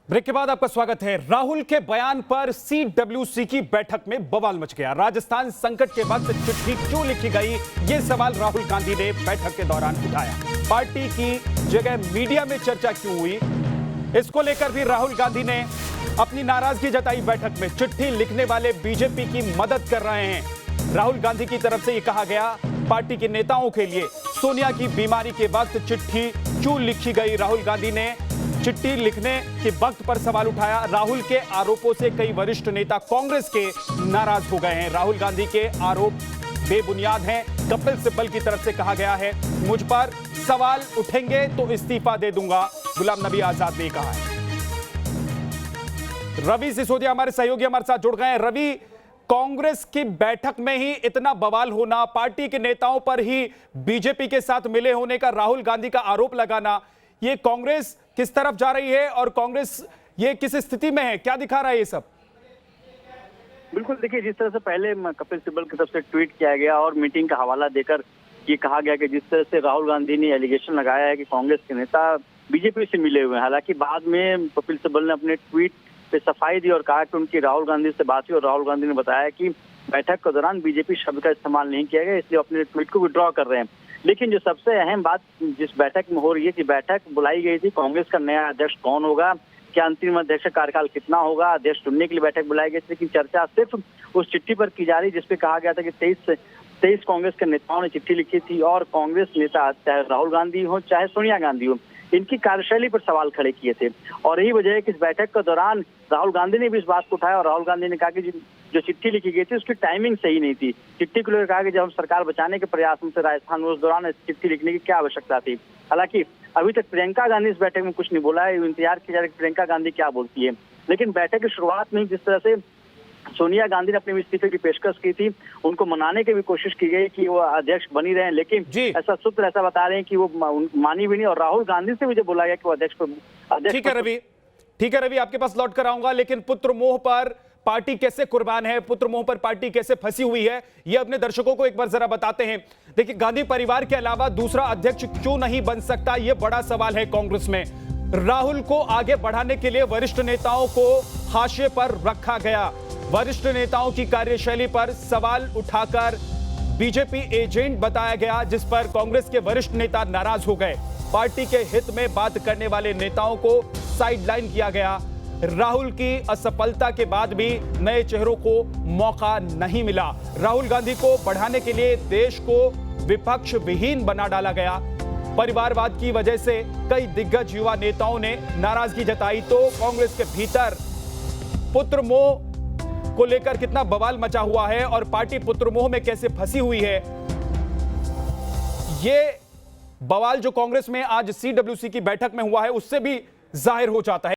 Break के बाद आपका स्वागत है। राहुल के बयान पर सीडब्ल्यूसी की बैठक में बवाल मच गया। राजस्थान संकट के वक्त चिट्ठी क्यों लिखी गई, ये सवाल राहुल गांधी ने बैठक के दौरान उठाया। पार्टी की जगह मीडिया में चर्चा क्यों हुई, इसको लेकर भी राहुल गांधी ने अपनी नाराजगी जताई। बैठक में चिट्ठी लिखने वाले बीजेपी की मदद कर रहे हैं। राहुल गांधी की तरफ से यह कहा गया, पार्टी के नेताओं के लिए सोनिया की बीमारी के वक्त चिट्ठी क्यों लिखी गई। राहुल गांधी ने चिट्ठी लिखने के वक्त पर सवाल उठाया। राहुल के आरोपों से कई वरिष्ठ नेता कांग्रेस के नाराज हो गए हैं। राहुल गांधी के आरोप बेबुनियाद हैं। कपिल सिब्बल की तरफ से कहा गया है, मुझ पर सवाल उठेंगे तो इस्तीफा दे दूंगा, गुलाम नबी आजाद ने कहा है। रवि सिसोदिया हमारे सहयोगी हमारे साथ जुड़ गए हैं। रवि, कांग्रेस की बैठक में ही इतना बवाल होना, पार्टी के नेताओं पर ही बीजेपी के साथ मिले होने का राहुल गांधी का आरोप लगाना, ये कांग्रेस किस तरफ जा रही है और कांग्रेस ये किस स्थिति में है, क्या दिखा रहा है ये सब? बिल्कुल, देखिए, जिस तरह से पहले कपिल सिब्बल की तरफ से ट्वीट किया गया और मीटिंग का हवाला देकर ये कहा गया कि जिस तरह से राहुल गांधी ने एलिगेशन लगाया है कि कांग्रेस के नेता बीजेपी से मिले हुए हैं। हालांकि बाद में कपिल सिब्बल ने अपने ट्वीट पे सफाई दी और कहा कि उनकी राहुल गांधी से बात हुई और राहुल गांधी ने बताया कि बैठक के दौरान बीजेपी शब्द का इस्तेमाल नहीं किया गया, इसलिए अपने ट्वीट को विड्रॉ कर रहे हैं। लेकिन जो सबसे अहम बात जिस बैठक में हो रही है कि बैठक बुलाई गई थी, कांग्रेस का नया अध्यक्ष कौन होगा, क्या अंतरिम अध्यक्ष का कार्यकाल कितना होगा, अध्यक्ष चुनने के लिए बैठक बुलाई गई थी। लेकिन चर्चा सिर्फ उस चिट्ठी पर की जा रही जिसपे कहा गया था कि 23 कांग्रेस के नेताओं ने चिट्ठी लिखी थी और कांग्रेस नेता चाहे राहुल गांधी हो चाहे सोनिया गांधी हो, इनकी कार्यशैली पर सवाल खड़े किए थे। और यही वजह है कि इस बैठक के दौरान राहुल गांधी ने भी इस बात को उठाया और राहुल गांधी ने कहा कि जो चिट्ठी लिखी गई थी उसकी टाइमिंग सही नहीं थी। चिट्ठी को लेकर कहा कि जब हम सरकार बचाने के प्रयास में थे राजस्थान में, उस दौरान चिट्ठी लिखने की क्या आवश्यकता थी। हालांकि अभी तक प्रियंका गांधी इस बैठक में कुछ नहीं बोला है, इंतजार किया जा रहा है कि प्रियंका गांधी क्या बोलती है। लेकिन बैठक की शुरुआत में जिस तरह से सोनिया गांधी ने अपने इस्तीफे की पेशकश की थी, उनको मनाने की भी कोशिश की गई कि वो अध्यक्ष बनी रहे, लेकिन ऐसा सूत्र ऐसा बता रहे हैं कि वो मानी भी नहीं। और राहुल गांधी से भी जो बोला गया कि वो अध्यक्ष। ठीक है रवि, आपके पास लौट कर आऊंगा, लेकिन पुत्र मोह पर पार्टी कैसे कुर्बान है, पुत्र मोह पर पार्टी कैसे फंसी हुई है, ये अपने दर्शकों को एक बार जरा बताते हैं। देखिए, गांधी परिवार के अलावा दूसरा अध्यक्ष क्यों नहीं बन सकता, यह बड़ा सवाल है कांग्रेस में। राहुल को आगे बढ़ाने के लिए वरिष्ठ नेताओं को हाशिए पर रखा गया। वरिष्ठ नेताओं की कार्यशैली पर सवाल उठाकर बीजेपी एजेंट बताया गया, जिस पर कांग्रेस के वरिष्ठ नेता नाराज हो गए। पार्टी के हित में बात करने वाले नेताओं को साइडलाइन किया गया। राहुल की असफलता के बाद भी नए चेहरों को मौका नहीं मिला। राहुल गांधी को बढ़ाने के लिए देश को विपक्ष विहीन बना डाला गया। परिवारवाद की वजह से कई दिग्गज युवा नेताओं ने नाराजगी जताई। तो कांग्रेस के भीतर पुत्र मोह को लेकर कितना बवाल मचा हुआ है और पार्टी पुत्र मोह में कैसे फंसी हुई है, ये बवाल जो कांग्रेस में आज सीडब्ल्यूसी की बैठक में हुआ है उससे भी जाहिर हो जाता है।